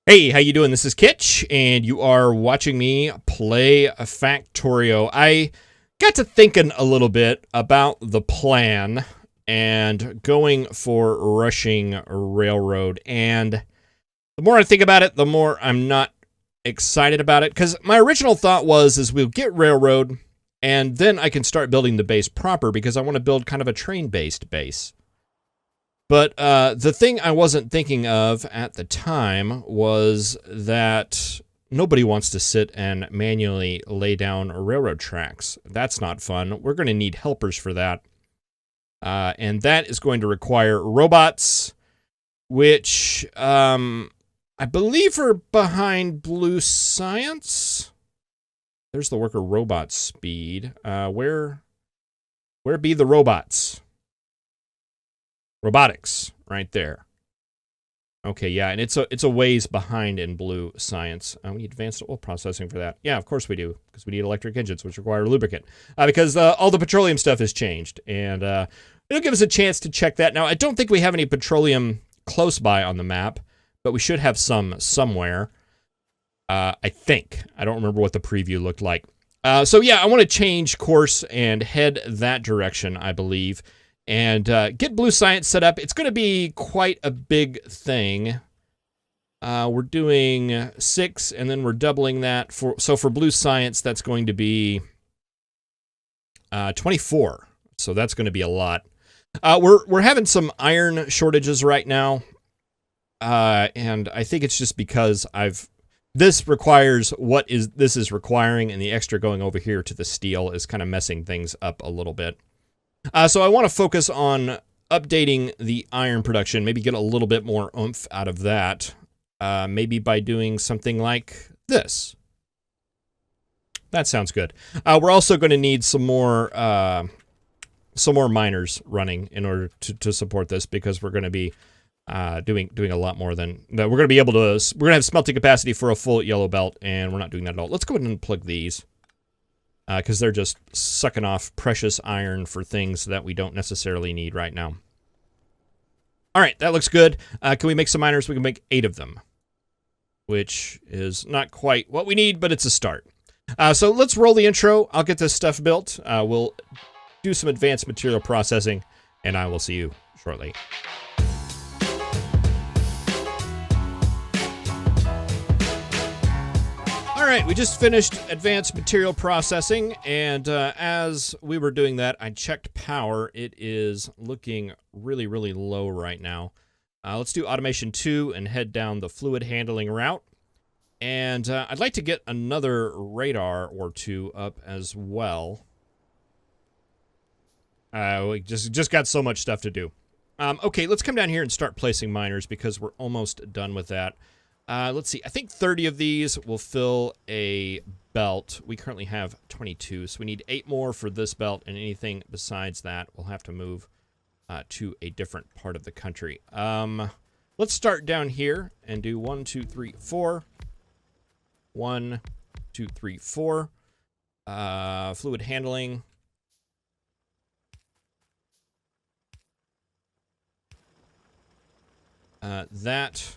Hey, how you doing? This is Kitch, and you are watching me play a Factorio. I got to thinking a little bit about the plan and going for rushing railroad. And the more I think about it, the more I'm not excited about it. Because my original thought is we'll get railroad, and then I can start building the base proper because I want to build kind of a train-based base. But the thing I wasn't thinking of at the time was that nobody wants to sit and manually lay down railroad tracks. That's not fun. We're going to need helpers for that. And that is going to require robots, which I believe are behind blue science. There's the worker robot speed. Where be the robots? Robotics, right there. Okay, yeah, and it's a ways behind in blue science. We need advanced oil processing for that. Yeah, of course we do, because we need electric engines, which require lubricant. Because all the petroleum stuff has changed, and it'll give us a chance to check that. Now, I don't think we have any petroleum close by on the map, but we should have some somewhere. I think. I don't remember what the preview looked like. So yeah, I want to change course and head that direction, I believe. And get blue science set up. It's going to be quite a big thing. We're doing 6, and then we're doubling that. So for blue science, that's going to be 24. So that's going to be a lot. We're having some iron shortages right now. And I think it's just because this requires what this is requiring, and the extra going over here to the steel is kind of messing things up a little bit. So I want to focus on updating the iron production, maybe get a little bit more oomph out of that, maybe by doing something like this. That sounds good. We're also going to need some more miners running in order to support this, because we're going to be doing a lot more than that. We're going to be able to. We're going to have smelting capacity for a full yellow belt, and we're not doing that at all. Let's go ahead and plug these. Because they're just sucking off precious iron for things that we don't necessarily need right now. All right, that looks good. Can we make some miners? We can make 8 of them, which is not quite what we need, but it's a start. So let's roll the intro. I'll get this stuff built. We'll do some advanced material processing, and I will see you shortly. All right, we just finished advanced material processing, and as we were doing that, I checked power. It is looking really, really low right now. Let's do automation 2 and head down the fluid handling route. And I'd like to get another radar or 2 up as well. We just got so much stuff to do. Okay, let's come down here and start placing miners, because we're almost done with that. Let's see. I think 30 of these will fill a belt. We currently have 22, so we need 8 more for this belt, and anything besides that we'll have to move to a different part of the country. Let's start down here and do 1, 2, 3, 4. 1, 2, 3, 4. Fluid handling. That,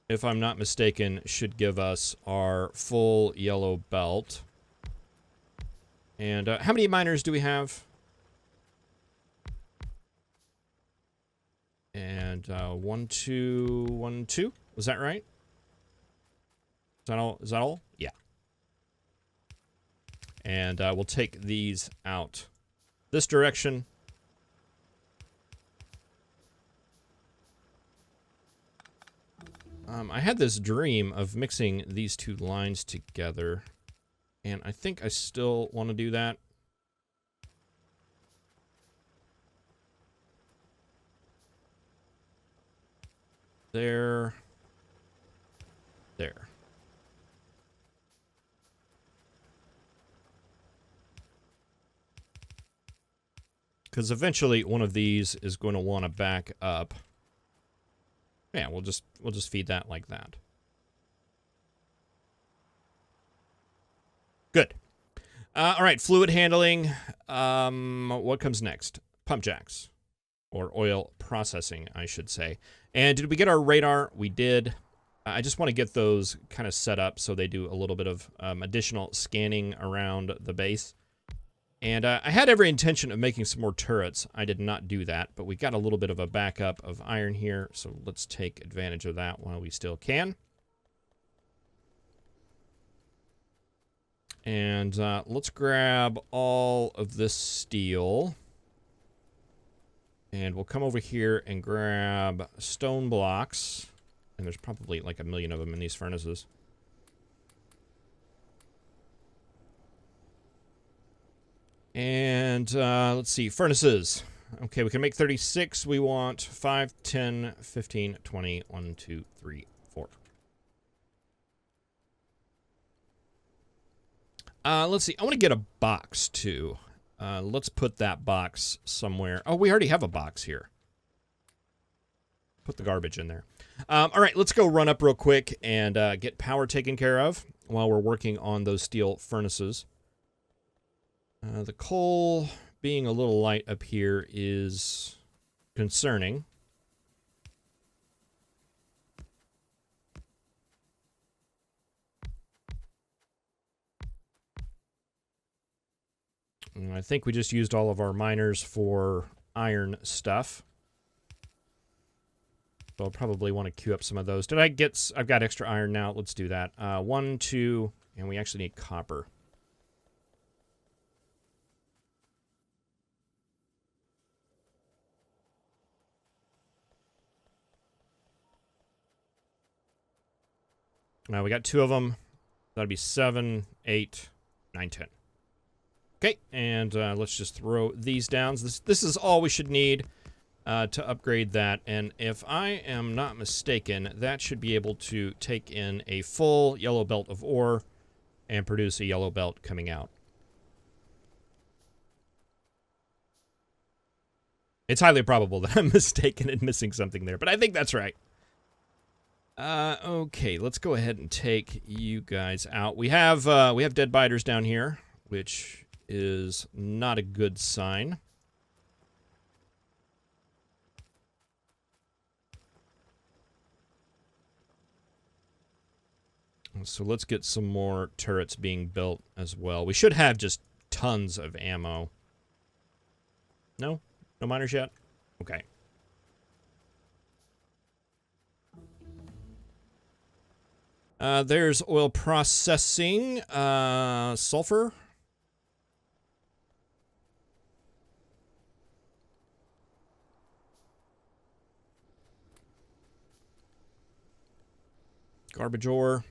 if I'm not mistaken, should give us our full yellow belt. And how many miners do we have? And 1, 2, 1, 2. Was that right? Is that all? Is that all? Yeah. And we'll take these out this direction. I had this dream of mixing these 2 lines together, and I think I still want to do that. There. There. Because eventually one of these is going to want to back up. Yeah, we'll just feed that like that. Good. All right, fluid handling. What comes next? Pump jacks. or oil processing, I should say. And did we get our radar? We did. I just want to get those kind of set up so they do a little bit of additional scanning around the base. And I had every intention of making some more turrets. I did not do that, but we got a little bit of a backup of iron here, so let's take advantage of that while we still can. And let's grab all of this steel. And we'll come over here and grab stone blocks. And there's probably like 1 million of them in these furnaces. And let's see, furnaces. Okay, we can make 36. We want 5, 10, 15, 20, 1, 2, 3, 4. Let's see, I want to get a box too. Let's put that box somewhere. Oh, we already have a box here. Put the garbage in there. All right, let's go run up real quick and get power taken care of while we're working on those steel furnaces. The coal being a little light up here is concerning. And I think we just used all of our miners for iron stuff. So I'll probably want to queue up some of those. I've got extra iron now. Let's do that. 1, 2, and we actually need copper. We got 2 of them. That'll be 7, 8, 9, 10. Okay, and let's just throw these down. This is all we should need to upgrade that. And if I am not mistaken, that should be able to take in a full yellow belt of ore and produce a yellow belt coming out. It's highly probable that I'm mistaken and missing something there, but I think that's right. Okay, let's go ahead and take you guys out. We have dead biters down here, which is not a good sign. So let's get some more turrets being built as well. We should have just tons of ammo. No? No miners yet? Okay. There's oil processing, sulfur. Garbage ore.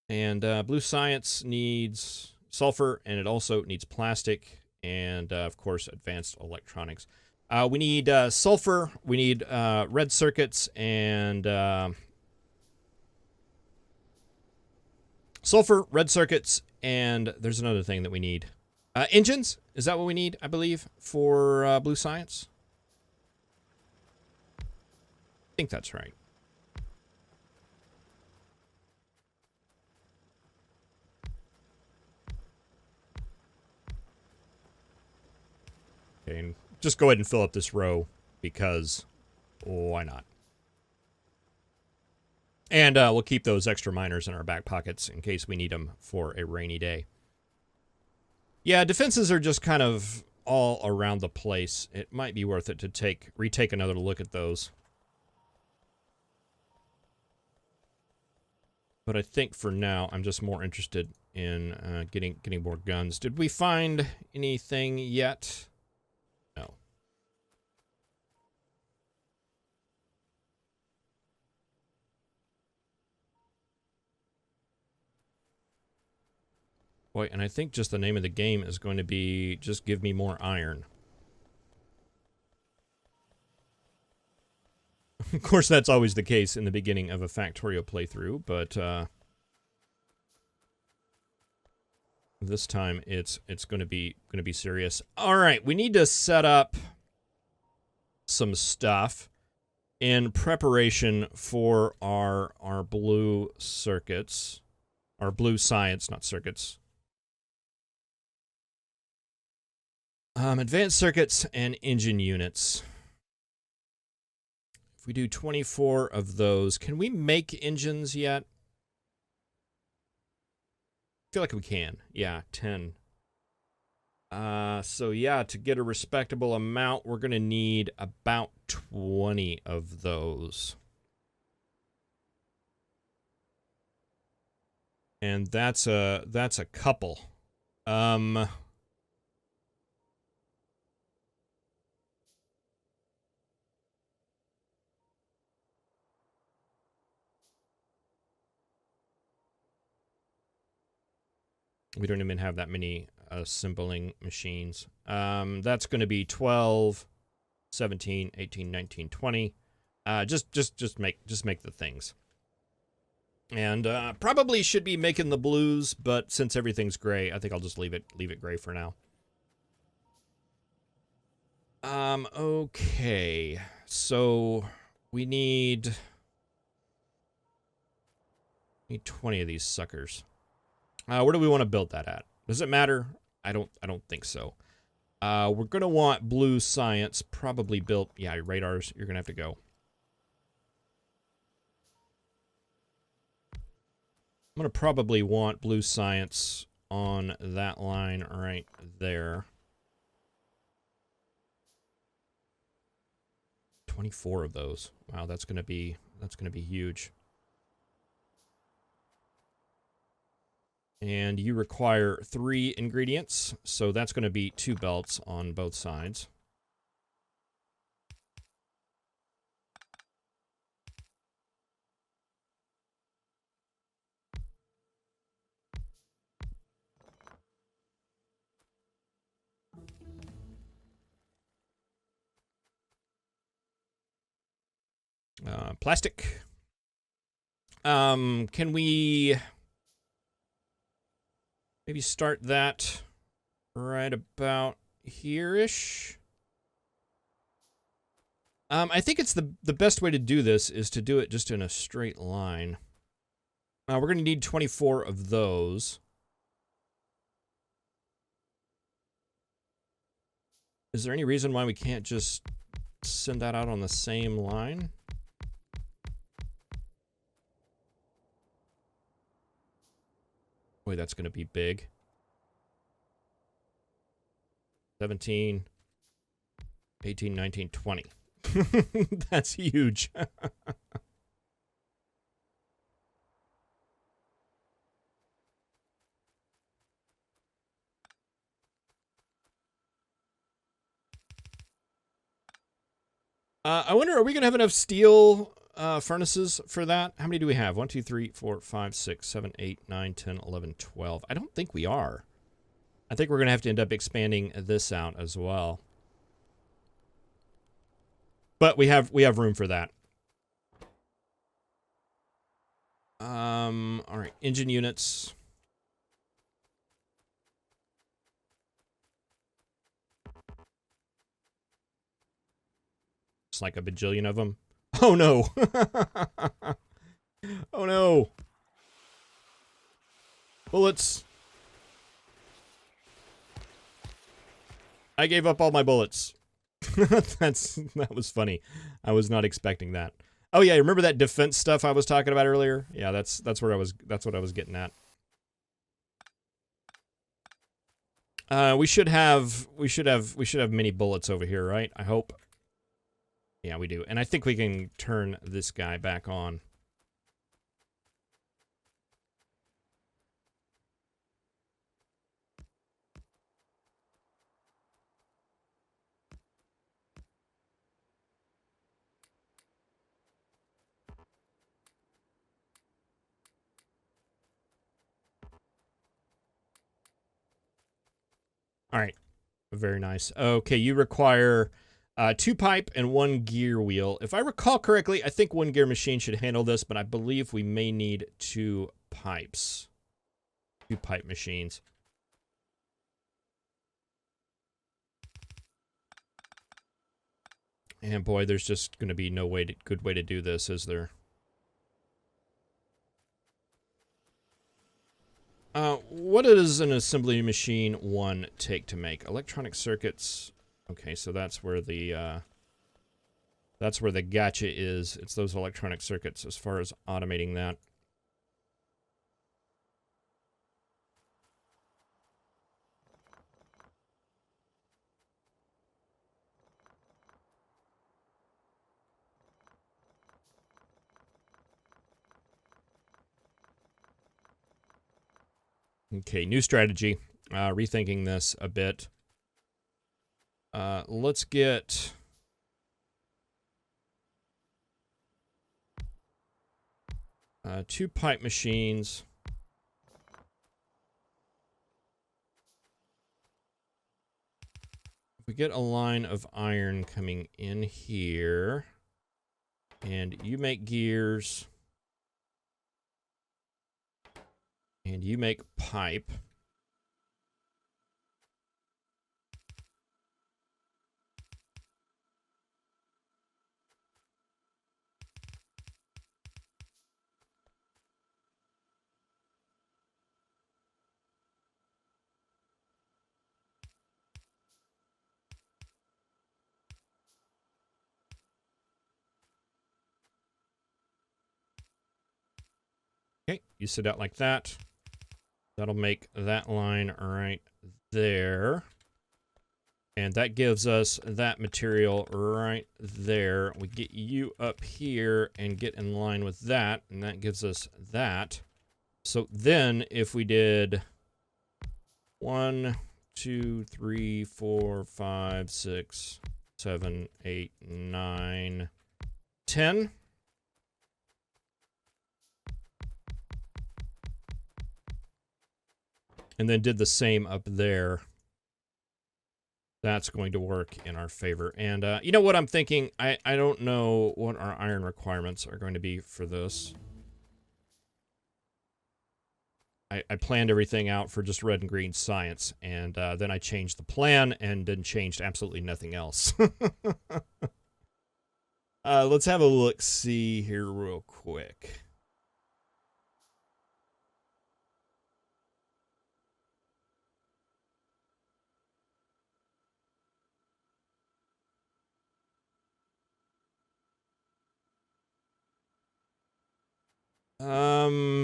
And blue science needs sulfur, and it also needs plastic, and of course, advanced electronics. We need sulfur, we need red circuits, and sulfur, red circuits, and there's another thing that we need. Engines? Is that what we need, I believe, for blue science? I think that's right. Okay, and just go ahead and fill up this row, because why not? And we'll keep those extra miners in our back pockets in case we need them for a rainy day. Yeah, defenses are just kind of all around the place. It might be worth it to retake another look at those. But I think for now, I'm just more interested in getting more guns. Did we find anything yet? No. Boy, and I think just the name of the game is going to be just give me more iron. Of course, that's always the case in the beginning of a Factorio playthrough, but this time it's going to be serious. All right, we need to set up some stuff in preparation for our blue circuits, our blue science, not circuits. Advanced circuits and engine units. If we do 24 of those, can we make engines yet? I feel like we can. Yeah, 10. So yeah, to get a respectable amount, we're going to need about 20 of those. And that's a couple. We don't even have that many assembling machines. That's going to be 12, 17, 18, 19, 20. Just make the things. And probably should be making the blues, but since everything's gray, I think I'll just leave it gray for now. Okay. So we need 20 of these suckers. Where do we want to build that at? Does it matter? I don't think so. We're gonna want blue science probably built. Yeah, radars. You're gonna have to go. I'm gonna probably want blue science on that line right there. 24 of those. Wow, that's gonna be huge. And you require 3 ingredients, so that's going to be 2 belts on both sides. Plastic. Can we maybe start that right about here-ish? I think it's the best way to do this is to do it just in a straight line. We're going to need 24 of those. Is there any reason why we can't just send that out on the same line? Boy, that's going to be big. 17, 18, 19, 20. That's huge. I wonder, are we going to have enough steel furnaces for that? How many do we have? 1, 2, 3, 4, 5, 6, 7, 8, 9, 10, 11, 12. I don't think we are. I think we're going to have to end up expanding this out as well. But we have room for that. All right, engine units. It's like a bajillion of them. Oh no. Oh no. Bullets. I gave up all my bullets. That was funny. I was not expecting that. Oh yeah, remember that defense stuff I was talking about earlier? Yeah, that's what I was getting at. We should have many bullets over here, right? I hope. Yeah, we do. And I think we can turn this guy back on. All right. Very nice. Okay, you require 2 pipe and 1 gear wheel. If I recall correctly, I think 1 gear machine should handle this, but I believe we may need 2 pipes. 2 pipe machines. And boy, there's just going to be no good way to do this, is there? what does an assembly machine 1 take to make? Electronic circuits. Okay, so that's where the gotcha is. It's those electronic circuits as far as automating that. Okay, new strategy. Rethinking this a bit. Let's get... two pipe machines. If we get a line of iron coming in here, and you make gears, and you make pipe. Okay, you sit out like that. That'll make that line right there. And that gives us that material right there. We get you up here and get in line with that, and that gives us that. So then if we did 1, 2, 3, 4, 5, 6, 7, 8, 9, 10. And then did the same up there. That's going to work in our favor. And you know what I'm thinking? I don't know what our iron requirements are going to be for this. I planned everything out for just red and green science, and then I changed the plan and then changed absolutely nothing else. Let's have a look-see here real quick.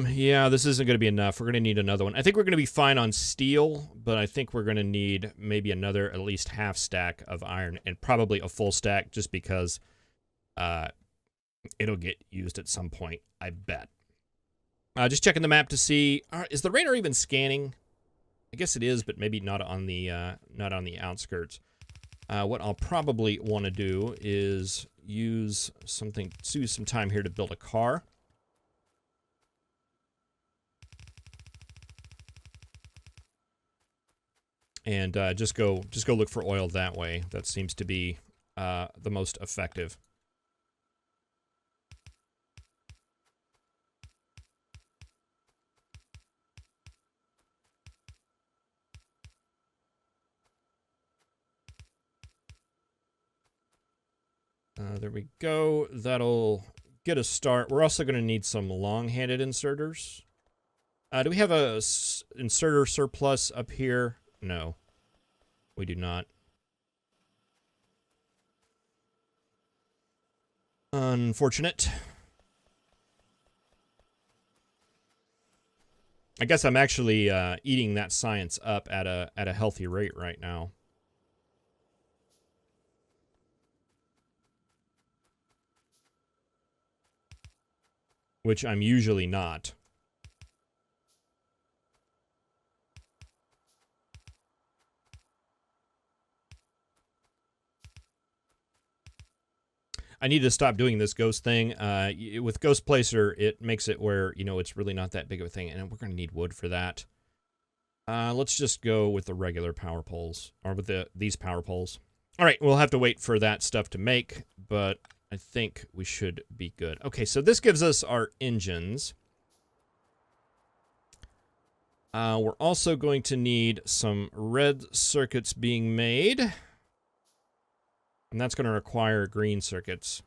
Yeah, this isn't going to be enough. We're going to need another one. I think we're going to be fine on steel, but I think we're going to need maybe another at least half stack of iron, and probably a full stack just because it'll get used at some point, I bet. Just checking the map to see, is the radar even scanning? I guess it is, but maybe not on the outskirts. What I'll probably want to do is use some time here to build a car. And just go look for oil that way. That seems to be the most effective. There we go. That'll get a start. We're also going to need some long-handed inserters. Do we have a inserter surplus up here? No, we do not. Unfortunate. I guess I'm actually eating that science up at a healthy rate right now. Which I'm usually not. I need to stop doing this ghost thing. With Ghost Placer, it makes it where, you know, it's really not that big of a thing, and we're going to need wood for that. Let's just go with the regular power poles, or with these power poles. All right, we'll have to wait for that stuff to make, but I think we should be good. Okay, so this gives us our engines. We're also going to need some red circuits being made. And that's going to require green circuits.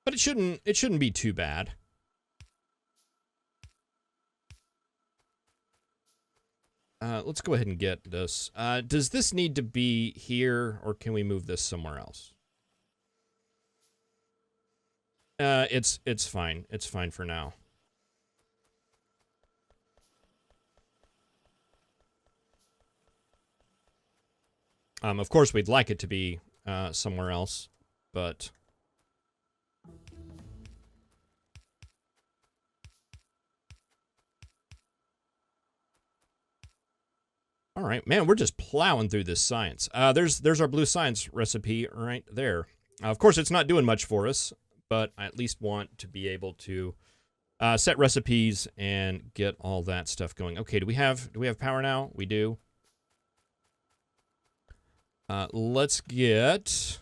But it shouldn't be too bad. Let's go ahead and get this. Does this need to be here, or can we move this somewhere else? It's fine. It's fine for now. Of course, we'd like it to be somewhere else, but... All right, man, we're just plowing through this science. There's our blue science recipe right there. Of course, it's not doing much for us, but I at least want to be able to set recipes and get all that stuff going. Okay, do we have power now? We do. Let's get...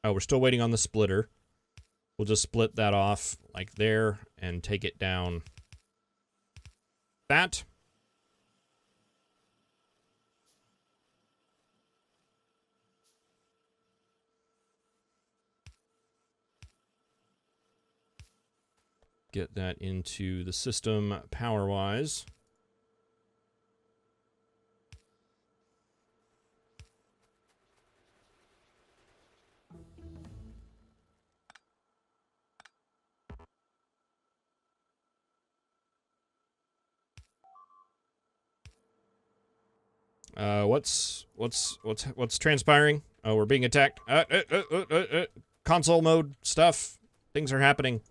Oh, we're still waiting on the splitter. We'll just split that off like there and take it down. That. Get that into the system power-wise. What's transpiring? Oh, we're being attacked. Console mode stuff. Things are happening.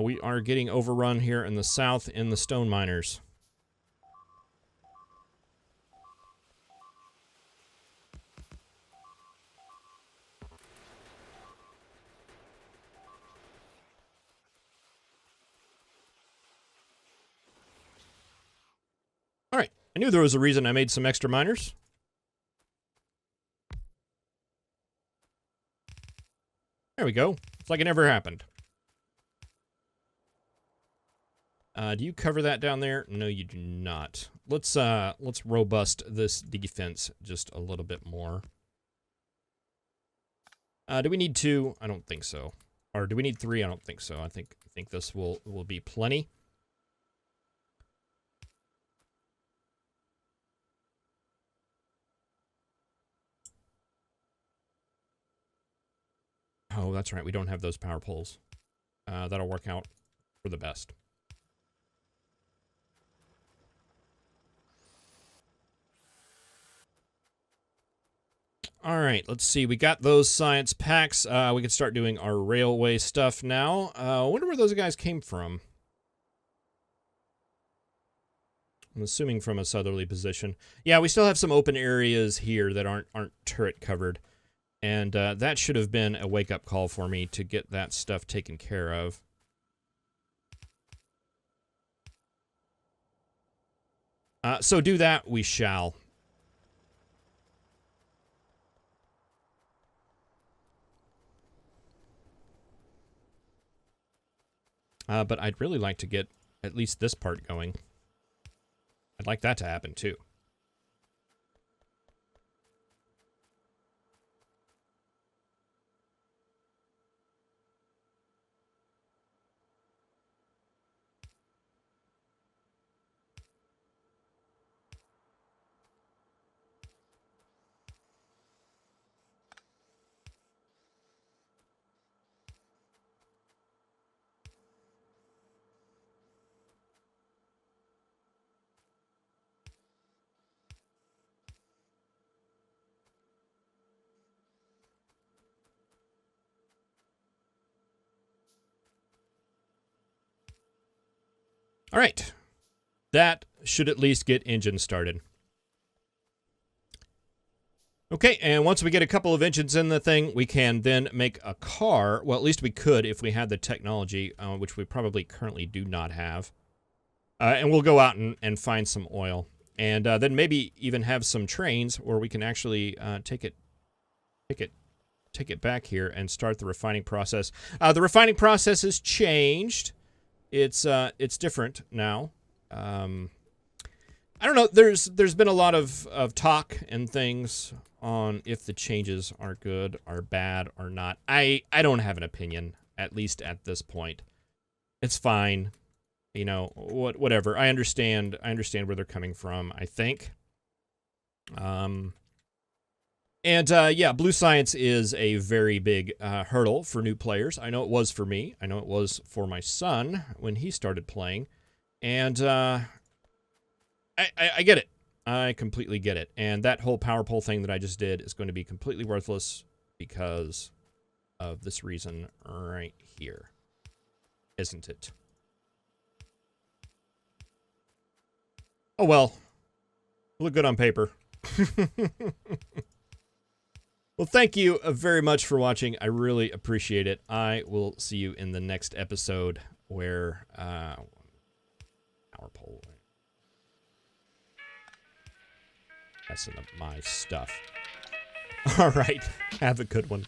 We are getting overrun here in the south in the stone miners. All right. I knew there was a reason I made some extra miners. There we go. It's like it never happened. Do you cover that down there? No, you do not. Let's robust this defense just a little bit more. Do we need 2? I don't think so. Or do we need 3? I don't think so. I think this will be plenty. Oh, that's right. We don't have those power poles. That'll work out for the best. All right, let's see. We got those science packs. We can start doing our railway stuff now. I wonder where those guys came from. I'm assuming from a southerly position. Yeah, we still have some open areas here that aren't turret covered. And that should have been a wake-up call for me to get that stuff taken care of. So do that, we shall. But I'd really like to get at least this part going. I'd like that to happen, too. All right. That should at least get engines started. Okay, and once we get a couple of engines in the thing, we can then make a car. Well, at least we could if we had the technology, which we probably currently do not have. And we'll go out and find some oil. And then maybe even have some trains where we can actually take it back here and start the refining process. The refining process has changed. It's different now. I don't know. There's been a lot of talk and things on if the changes are good or bad or not. I don't have an opinion, at least at this point. It's fine. you know, whatever. I understand where they're coming from, I think. Yeah, blue science is a very big hurdle for new players. I know it was for me. I know it was for my son when he started playing. And I get it. I completely get it. And that whole power pole thing that I just did is going to be completely worthless because of this reason right here. Isn't it? Oh, well. Look good on paper. Well, thank you very much for watching. I really appreciate it. I will see you in the next episode where power pole. Messing up my stuff. All right. Have a good one.